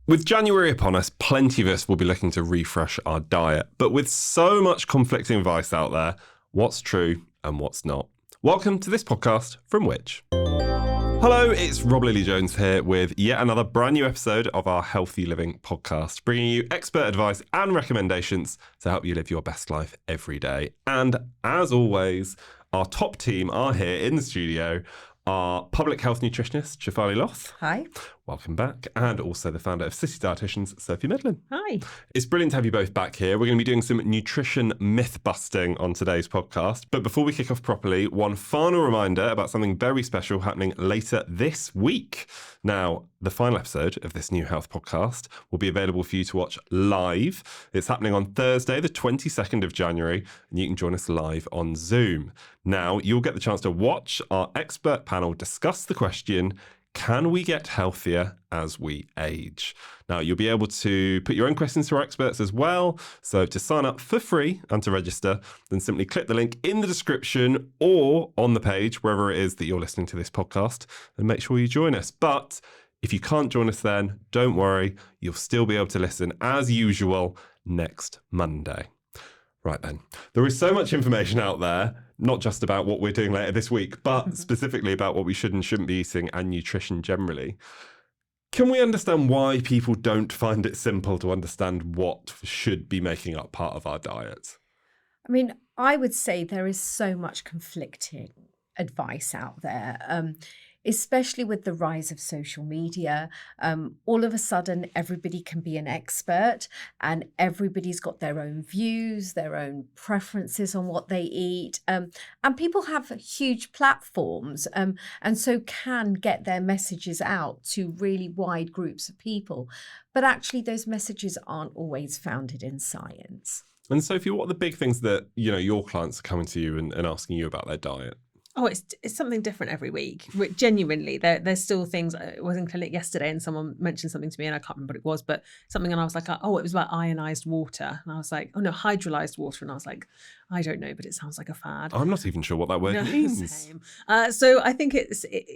With January upon us, plenty of us will be looking to refresh our diet. But with so much conflicting advice out there, what's true and what's not? Welcome to this podcast from Which. Hello, it's Rob Lilly-Jones here with yet another brand new episode of our Healthy Living podcast, bringing you expert advice and recommendations to help you live your best life every day. And as always, our top team are here in the studio. Our public health nutritionist, Shefalee Loth. Hi. Welcome back. And also the founder of CityDietitians Sophie Medlin. Hi. It's brilliant to have you both back here. We're going to be doing some nutrition myth busting on today's podcast. But before we kick off properly, one final reminder about something very special happening later this week. Now, the final episode of this new health podcast will be available for you to watch live. It's happening on Thursday, the 22nd of January, and you can join us live on Zoom. Now, you'll get the chance to watch our expert panel discuss the question, can we get healthier as we age? Now, you'll be able to put your own questions to our experts as well. So to sign up for free and to register, then simply click the link in the description or on the page, wherever it is that you're listening to this podcast, and make sure you join us. But if you can't join us then, don't worry, you'll still be able to listen as usual next Monday. Right then, there is so much information out there, not just about what we're doing later this week, but specifically about what we should and shouldn't be eating and nutrition generally. Can we understand why people don't find it simple to understand what should be making up part of our diet? I mean, I would say there is so much conflicting advice out there, especially with the rise of social media. All of a sudden, everybody can be an expert and everybody's got their own views, their own preferences on what they eat. And people have huge platforms and so can get their messages out to really wide groups of people. But actually, those messages aren't always founded in science. And Sophie, what are the big things that your clients are coming to you and asking you about their diet? Oh, it's something different every week. Genuinely, there's still things. I was in clinic yesterday and someone mentioned something to me and I can't remember what it was, but something, and I was like, oh, it was about ionized water. And I was like, oh no, hydrolyzed water. And I was like, I don't know, but it sounds like a fad. I'm not even sure what that word means. Same. So I think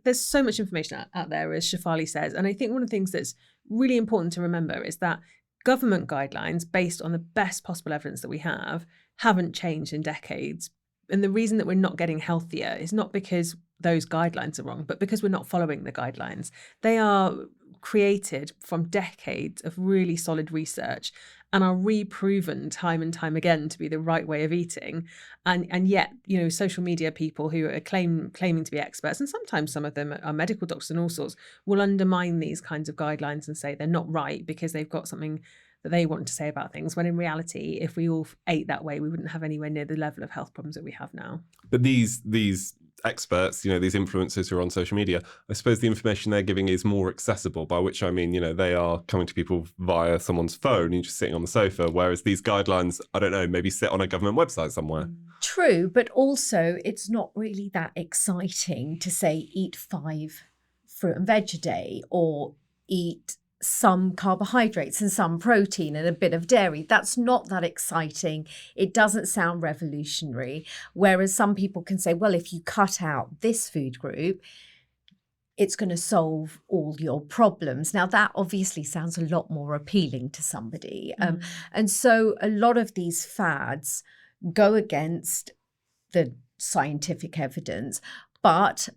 there's so much information out there, as Shefalee says. And I think one of the things that's really important to remember is that government guidelines, based on the best possible evidence that we have, haven't changed in decades. And the reason that we're not getting healthier is not because those guidelines are wrong, but because we're not following the guidelines. They are created from decades of really solid research and are reproven time and time again to be the right way of eating. And yet, social media people who are claiming to be experts, and sometimes some of them are medical doctors and all sorts, will undermine these kinds of guidelines and say they're not right because they've got something that they want to say about things, when in reality, if we all ate that way, we wouldn't have anywhere near the level of health problems that we have now. But these experts, these influencers who are on social media, I suppose the information they're giving is more accessible, by which I mean, they are coming to people via someone's phone and just sitting on the sofa, whereas these guidelines, I don't know, maybe sit on a government website somewhere. True, but also it's not really that exciting to say eat 5 fruit and veg a day or eat some carbohydrates and some protein and a bit of dairy. That's not that exciting. It doesn't sound revolutionary. Whereas some people can say, well, if you cut out this food group, it's going to solve all your problems. Now, that obviously sounds a lot more appealing to somebody. And so a lot of these fads go against the scientific evidence, but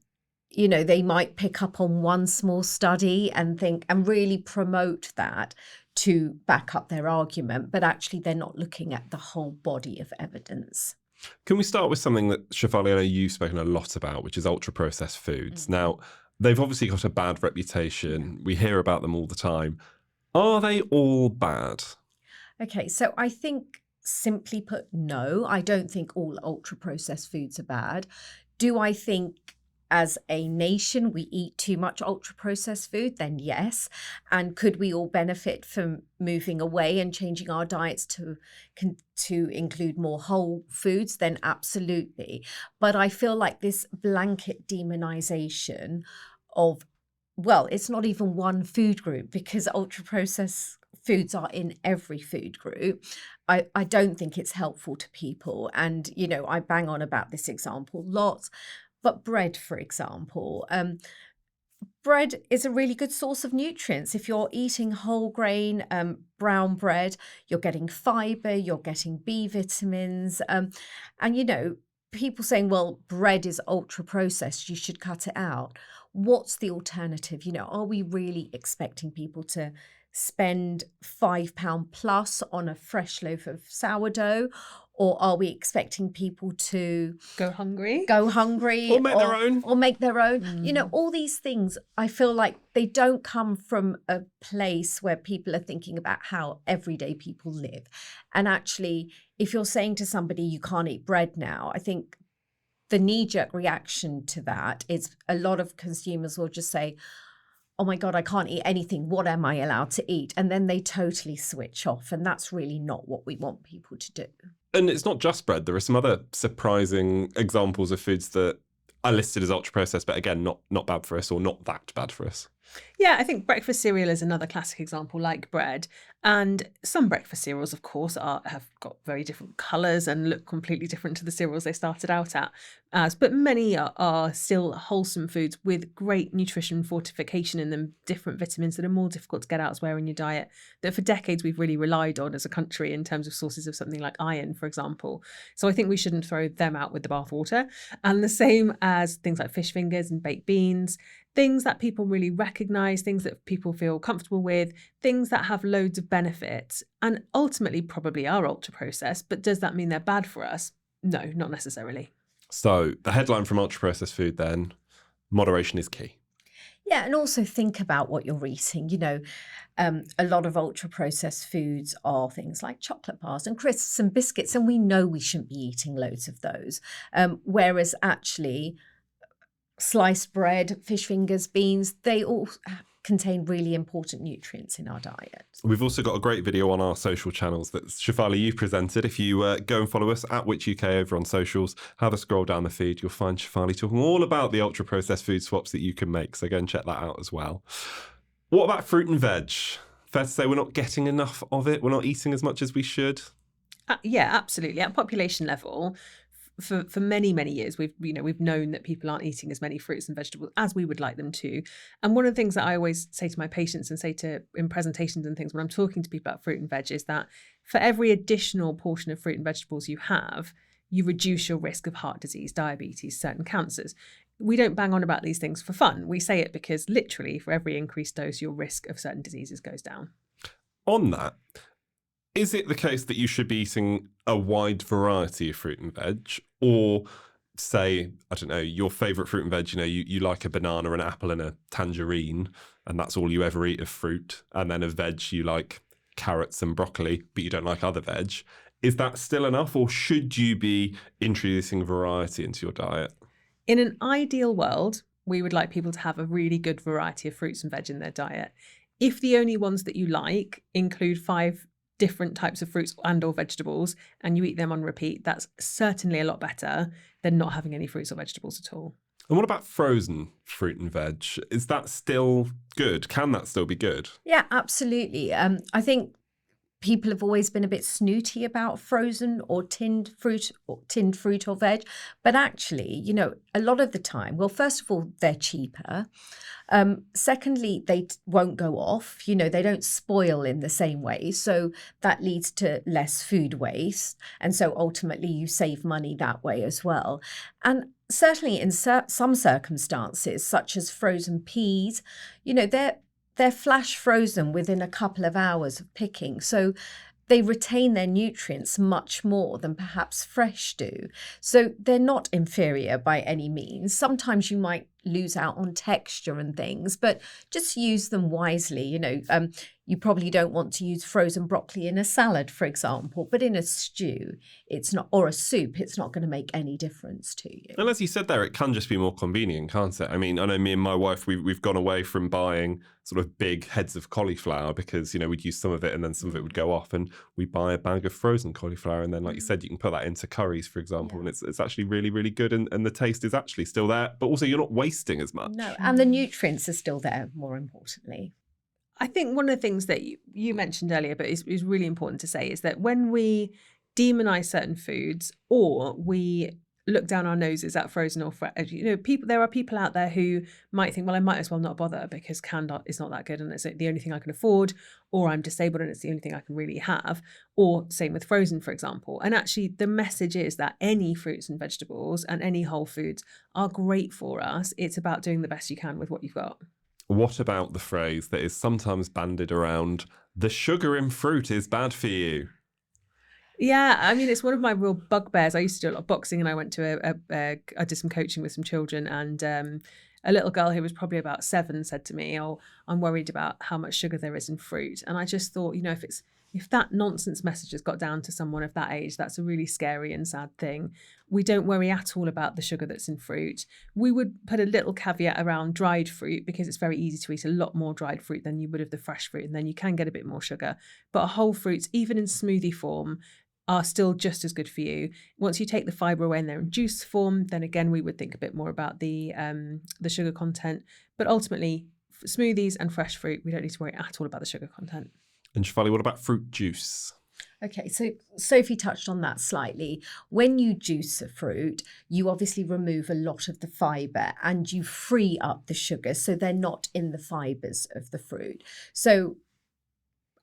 they might pick up on one small study and think and really promote that to back up their argument, but actually they're not looking at the whole body of evidence. Can we start with something that, Shefalee, I know you've spoken a lot about, which is ultra-processed foods. Now, they've obviously got a bad reputation. We hear about them all the time. Are they all bad? Okay, so I think, simply put, no. I don't think all ultra-processed foods are bad. Do I think as a nation we eat too much ultra-processed food? Then yes. And could we all benefit from moving away and changing our diets to include more whole foods? Then absolutely. But I feel like this blanket demonization of, well, it's not even one food group, because ultra-processed foods are in every food group. I don't think it's helpful to people. And, I bang on about this example lots. But bread, for example, bread is a really good source of nutrients. If you're eating whole grain, brown bread, you're getting fibre, you're getting B vitamins. And, people saying, well, bread is ultra processed, you should cut it out. What's the alternative? Are we really expecting people to spend £5 plus on a fresh loaf of sourdough? Or are we expecting people to go hungry or make their own? All these things, I feel like they don't come from a place where people are thinking about how everyday people live. And actually, if you're saying to somebody you can't eat bread now, I think the knee-jerk reaction to that is a lot of consumers will just say, oh my God, I can't eat anything. What am I allowed to eat? And then they totally switch off. And that's really not what we want people to do. And it's not just bread. There are some other surprising examples of foods that are listed as ultra-processed, but again, not bad for us or not that bad for us. Yeah, I think breakfast cereal is another classic example, like bread. And some breakfast cereals, of course, have got very different colours and look completely different to the cereals they started out as. But many are still wholesome foods with great nutrition fortification in them, different vitamins that are more difficult to get elsewhere in your diet, that for decades we've really relied on as a country in terms of sources of something like iron, for example. So I think we shouldn't throw them out with the bathwater. And the same as things like fish fingers and baked beans, things that people really recognise, things that people feel comfortable with, things that have loads of benefits and ultimately probably are ultra-processed. But does that mean they're bad for us? No, not necessarily. So the headline from ultra-processed food then, moderation is key. Yeah, and also think about what you're eating. A lot of ultra-processed foods are things like chocolate bars and crisps and biscuits, and we know we shouldn't be eating loads of those. Whereas actually, sliced bread, fish fingers, beans, they all contain really important nutrients in our diet. We've also got a great video on our social channels that Shefalee, you presented. If you go and follow us at Which UK over on socials, have a scroll down the feed, you'll find Shefalee talking all about the ultra-processed food swaps that you can make. So go and check that out as well. What about fruit and veg? Fair to say we're not getting enough of it? We're not eating as much as we should? Yeah, absolutely. At population level, for many, many years, we've known that people aren't eating as many fruits and vegetables as we would like them to. And one of the things that I always say to my patients and say to in presentations and things when I'm talking to people about fruit and veg is that for every additional portion of fruit and vegetables you have, you reduce your risk of heart disease, diabetes, certain cancers. We don't bang on about these things for fun. We say it because literally for every increased dose, your risk of certain diseases goes down. On that, is it the case that you should be eating a wide variety of fruit and veg? Or say, I don't know, your favourite fruit and veg, you like a banana, an apple and a tangerine, and that's all you ever eat of fruit. And then of veg, you like carrots and broccoli, but you don't like other veg. Is that still enough, or should you be introducing variety into your diet? In an ideal world, we would like people to have a really good variety of fruits and veg in their diet. If the only ones that you like include 5 different types of fruits and or vegetables and you eat them on repeat, that's certainly a lot better than not having any fruits or vegetables at all. And what about frozen fruit and veg? Is that still good? Can that still be good? Yeah, absolutely. I think people have always been a bit snooty about frozen or tinned fruit or veg. But actually, a lot of the time, well, first of all, they're cheaper. Secondly, they won't go off. They don't spoil in the same way. So that leads to less food waste. And so ultimately, you save money that way as well. And certainly in some circumstances, such as frozen peas, they're flash frozen within a couple of hours of picking. So they retain their nutrients much more than perhaps fresh do. So they're not inferior by any means. Sometimes you might lose out on texture and things, but just use them wisely. You probably don't want to use frozen broccoli in a salad, for example, but in a stew, it's not, or a soup, it's not going to make any difference to you. And as you said there, it can just be more convenient, can't it? I mean, I know me and my wife, we've gone away from buying sort of big heads of cauliflower because, we'd use some of it and then some of it would go off, and we buy a bag of frozen cauliflower. And then, like you said, you can put that into curries, for example, and it's actually really, really good. And the taste is actually still there, but also you're not wasting as much. No, and the nutrients are still there, more importantly. I think one of the things that you mentioned earlier, but is really important to say, is that when we demonize certain foods or we look down our noses at frozen or fresh. There are people out there who might think, well, I might as well not bother because canned is not that good and it's the only thing I can afford, or I'm disabled and it's the only thing I can really have, or same with frozen, for example. And actually the message is that any fruits and vegetables and any whole foods are great for us. It's about doing the best you can with what you've got. What about the phrase that is sometimes bandied around, the sugar in fruit is bad for you? Yeah, I mean, it's one of my real bugbears. I used to do a lot of boxing, and I went to I did some coaching with some children, and a little girl who was probably about 7 said to me, "Oh, I'm worried about how much sugar there is in fruit." And I just thought, if that nonsense message has got down to someone of that age, that's a really scary and sad thing. We don't worry at all about the sugar that's in fruit. We would put a little caveat around dried fruit because it's very easy to eat a lot more dried fruit than you would of the fresh fruit, and then you can get a bit more sugar. But whole fruits, even in smoothie form, are still just as good for you. Once you take the fibre away and they're in juice form, then again, we would think a bit more about the sugar content. But ultimately, smoothies and fresh fruit, we don't need to worry at all about the sugar content. And Shefalee, what about fruit juice? Okay, so Sophie touched on that slightly. When you juice a fruit, you obviously remove a lot of the fibre and you free up the sugar, so they're not in the fibres of the fruit. So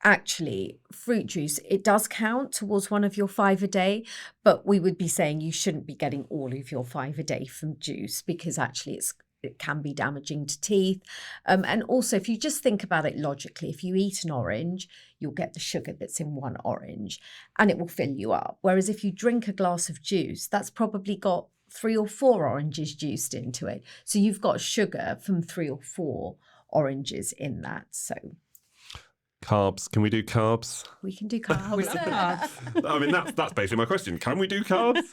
actually, fruit juice, it does count towards one of your 5 a day, but we would be saying you shouldn't be getting all of your 5 a day from juice because actually it can be damaging to teeth. And also, if you just think about it logically, if you eat an orange, you'll get the sugar that's in one orange and it will fill you up. Whereas if you drink a glass of juice, that's probably got 3 or 4 oranges juiced into it. So you've got sugar from 3 or 4 oranges in that. So carbs. Can we do carbs? we can do carbs. We love carbs. I mean, that's basically my question. Can we do carbs?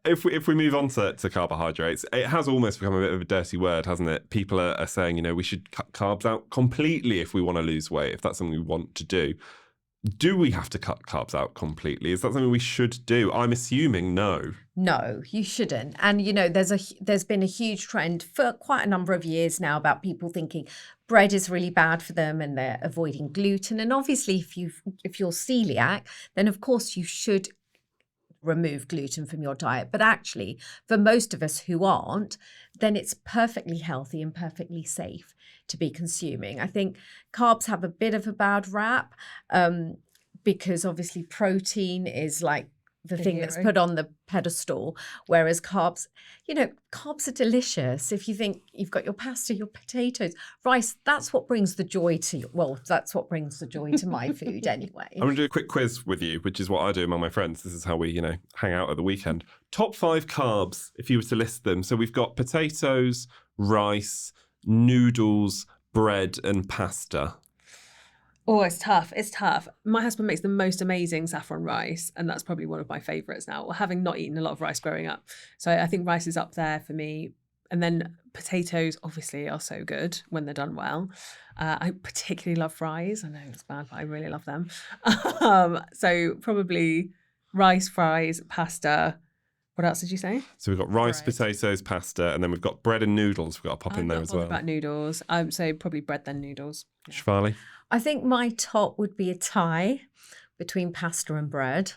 If we move on to carbohydrates, it has almost become a bit of a dirty word, hasn't it? People are saying, we should cut carbs out completely if we want to lose weight, if that's something we want to do. Do we have to cut carbs out completely? Is that something we should do? I'm assuming no. No, you shouldn't. And there's been a huge trend for quite a number of years now about people thinking bread is really bad for them and they're avoiding gluten. And obviously, if you're celiac, then of course you should remove gluten from your diet. But actually, for most of us who aren't, then it's perfectly healthy and perfectly safe to be consuming. I think carbs have a bit of a bad rap because obviously protein is like the thing that's put on the pedestal, whereas carbs are delicious. If you think you've got your pasta, your potatoes, rice, that's what brings the joy that's what brings the joy to my food anyway. I'm going to do a quick quiz with you, which is what I do among my friends. This is how we, hang out at the weekend. Top 5 carbs, if you were to list them. So we've got potatoes, rice, noodles, bread and pasta. Oh, it's tough. It's tough. My husband makes the most amazing saffron rice, and that's probably one of my favourites now, having not eaten a lot of rice growing up. So I think rice is up there for me. And then potatoes, obviously, are so good when they're done well. I particularly love fries. I know it's bad, but I really love them. So probably rice, fries, pasta. What else did you say? So we've got rice, potatoes, pasta, and then we've got bread and noodles we've got to pop in there as well. About noodles. So probably bread then noodles. Yeah. Shefalee? I think my top would be a tie between pasta and bread.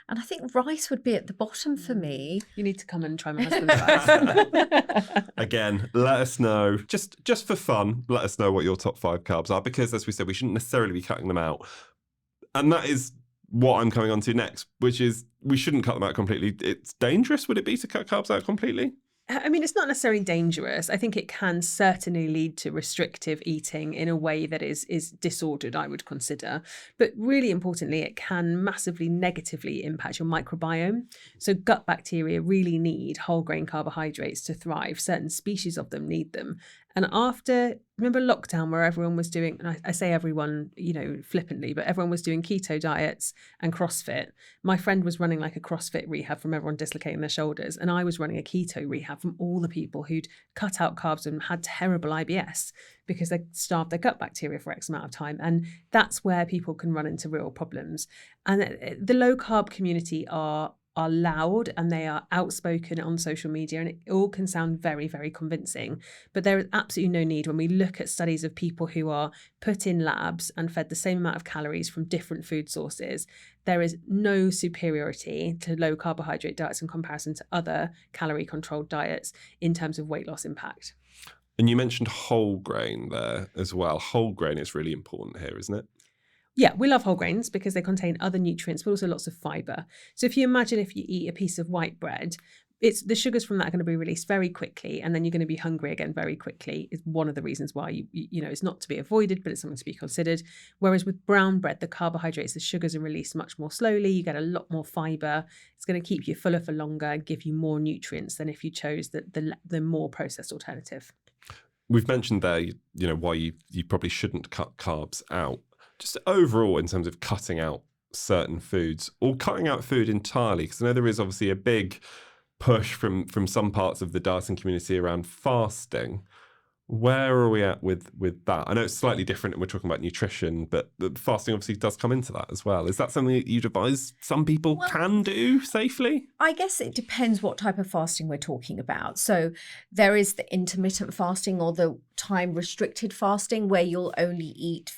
And I think rice would be at the bottom for me. You need to come and try my husband's rice. Again, let us know. Just for fun, let us know what your top 5 carbs are, because as we said, we shouldn't necessarily be cutting them out. And that is what I'm coming on to next, which is we shouldn't cut them out completely. It's dangerous, would it be, to cut carbs out completely? I mean, it's not necessarily dangerous. I think it can certainly lead to restrictive eating in a way that is disordered, I would consider. But really importantly, it can massively negatively impact your microbiome. So gut bacteria really need whole grain carbohydrates to thrive. Certain species of them need them. And remember lockdown where everyone was doing, and I say everyone, flippantly, but everyone was doing keto diets and CrossFit. My friend was running like a CrossFit rehab from everyone dislocating their shoulders. And I was running a keto rehab from all the people who'd cut out carbs and had terrible IBS because they starved their gut bacteria for X amount of time. And that's where people can run into real problems. And the low carb community are are loud and they are outspoken on social media, and it all can sound very, very convincing. But there is absolutely no need, when we look at studies of people who are put in labs and fed the same amount of calories from different food sources, there is no superiority to low carbohydrate diets in comparison to other calorie controlled diets in terms of weight loss impact. And you mentioned whole grain there as well. Whole grain is really important here, isn't it? Yeah, we love whole grains because they contain other nutrients, but also lots of fiber. So if you imagine if you eat a piece of white bread, it's the sugars from that are going to be released very quickly, and then you're going to be hungry again very quickly. Is one of the reasons why you know it's not to be avoided, but it's something to be considered. Whereas with brown bread, the carbohydrates, the sugars are released much more slowly. You get a lot more fiber. It's going to keep you fuller for longer and give you more nutrients than if you chose the more processed alternative. We've mentioned there, you know, why you probably shouldn't cut carbs out. Just overall, in terms of cutting out certain foods or cutting out food entirely, because I know there is obviously a big push from some parts of the dieting community around fasting. Where are we at with that? I know it's slightly different and we're talking about nutrition, but the fasting obviously does come into that as well. Is that something that you'd advise some people can do safely? I guess it depends what type of fasting we're talking about. So there is the intermittent fasting or the time restricted fasting where you'll only eat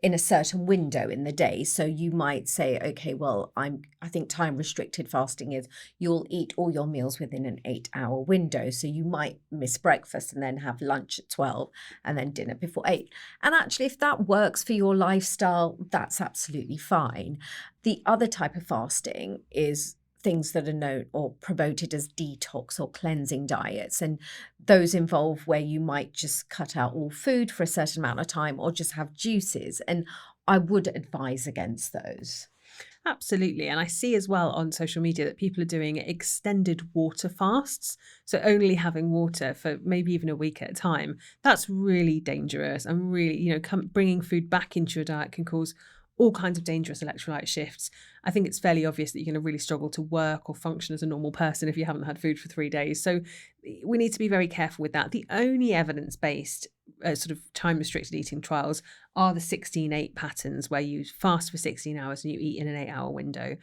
in a certain window in the day. So you might say, okay, well, I think time restricted fasting is you'll eat all your meals within an 8-hour window. So you might miss breakfast and then have lunch at 12 and then dinner before 8. And actually, if that works for your lifestyle, that's absolutely fine. The other type of fasting is things that are known or promoted as detox or cleansing diets. And those involve where you might just cut out all food for a certain amount of time or just have juices. And I would advise against those. Absolutely. And I see as well on social media that people are doing extended water fasts. So only having water for maybe even a week at a time. That's really dangerous. And really, you know, bringing food back into your diet can cause all kinds of dangerous electrolyte shifts. I think it's fairly obvious that you're going to really struggle to work or function as a normal person if you haven't had food for 3 days. So we need to be very careful with that. The only evidence-based sort of time-restricted eating trials are the 16-8 patterns where you fast for 16 hours and you eat in an 8-hour window.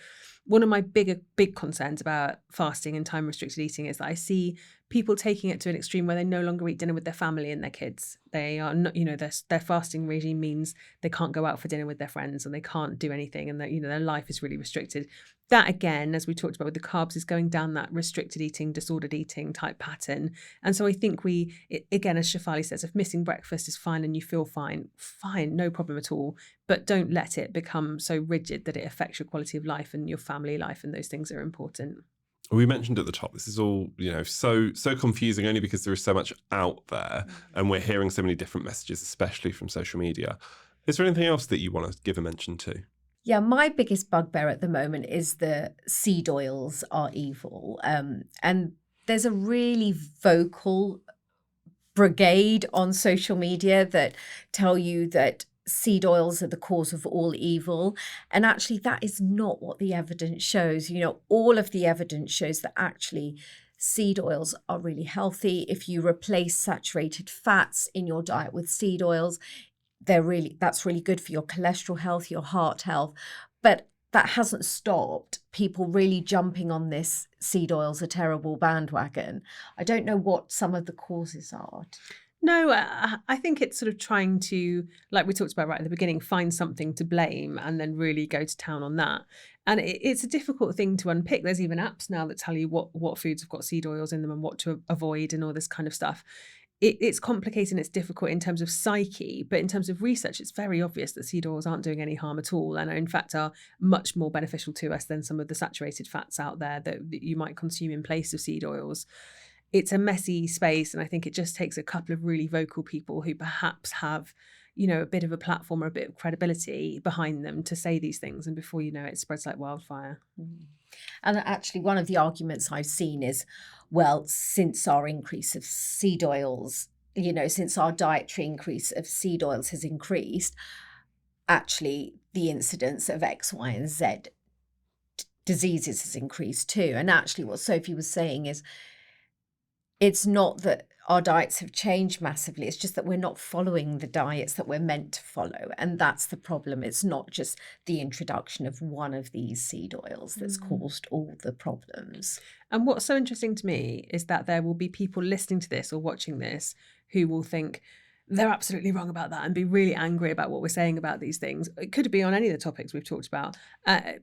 One of my big concerns about fasting and time-restricted eating is that I see people taking it to an extreme where they no longer eat dinner with their family and their kids. They are not, you know, their fasting regime means they can't go out for dinner with their friends and they can't do anything, and that, you know, their life is really restricted. That, again, as we talked about with the carbs, is going down that restricted eating, disordered eating type pattern. And so I think again, as Shefalee says, if missing breakfast is fine and you feel fine, no problem at all. But don't let it become so rigid that it affects your quality of life and your family life, and those things are important. We mentioned at the top, this is all, you know, so confusing only because there is so much out there and we're hearing so many different messages, especially from social media. Is there anything else that you want to give a mention to? Yeah, my biggest bugbear at the moment is the seed oils are evil. And there's a really vocal brigade on social media that tell you that seed oils are the cause of all evil. And actually, that is not what the evidence shows. You know, all of the evidence shows that actually seed oils are really healthy. If you replace saturated fats in your diet with seed oils, that's really good for your cholesterol health, your heart health. But that hasn't stopped people really jumping on this seed oils are terrible bandwagon. I don't know what some of the causes are. No, I think it's sort of trying to, like we talked about right at the beginning, find something to blame and then really go to town on that. And it's a difficult thing to unpick. There's even apps now that tell you what foods have got seed oils in them and what to avoid and all this kind of stuff. It's complicated and it's difficult in terms of psyche, but in terms of research, it's very obvious that seed oils aren't doing any harm at all and in fact are much more beneficial to us than some of the saturated fats out there that you might consume in place of seed oils. It's a messy space, and I think it just takes a couple of really vocal people who perhaps have, you know, a bit of a platform or a bit of credibility behind them to say these things, and before you know it, it spreads like wildfire. And actually, one of the arguments I've seen is, well, since our increase of seed oils, you know, since our dietary increase of seed oils has increased, actually the incidence of X, Y, and Z diseases has increased too. And actually what Sophie was saying is, it's not that our diets have changed massively. It's just that we're not following the diets that we're meant to follow. And that's the problem. It's not just the introduction of one of these seed oils that's caused all the problems. And what's so interesting to me is that there will be people listening to this or watching this who will think they're absolutely wrong about that and be really angry about what we're saying about these things. It could be on any of the topics we've talked about.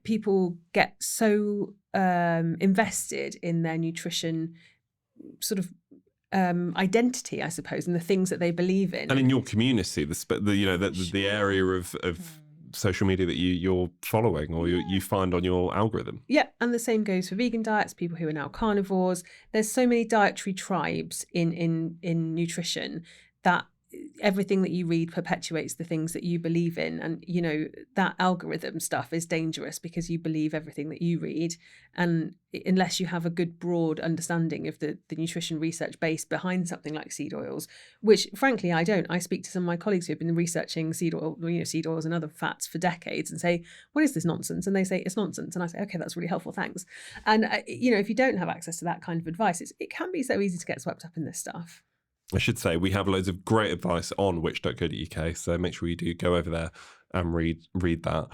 People get so invested in their nutrition sort of identity, I suppose, and the things that they believe in. And in your community, the area of social media that you're following or you find on your algorithm. Yeah, and the same goes for vegan diets, people who are now carnivores. There's so many dietary tribes in nutrition that everything that you read perpetuates the things that you believe in. And, you know, that algorithm stuff is dangerous because you believe everything that you read. And unless you have a good broad understanding of the nutrition research base behind something like seed oils, which frankly I don't. I speak to some of my colleagues who have been researching seed oils and other fats for decades and say, what is this nonsense? And they say it's nonsense. And I say, okay, that's really helpful, thanks. And if you don't have access to that kind of advice, it can be so easy to get swept up in this stuff. I should say we have loads of great advice on which.co.uk, so make sure you do go over there and read that.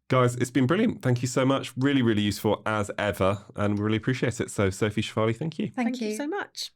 Guys, it's been brilliant. Thank you so much. Really, really useful as ever, and we really appreciate it. So Sophie, Shefalee, thank you. Thank you so much.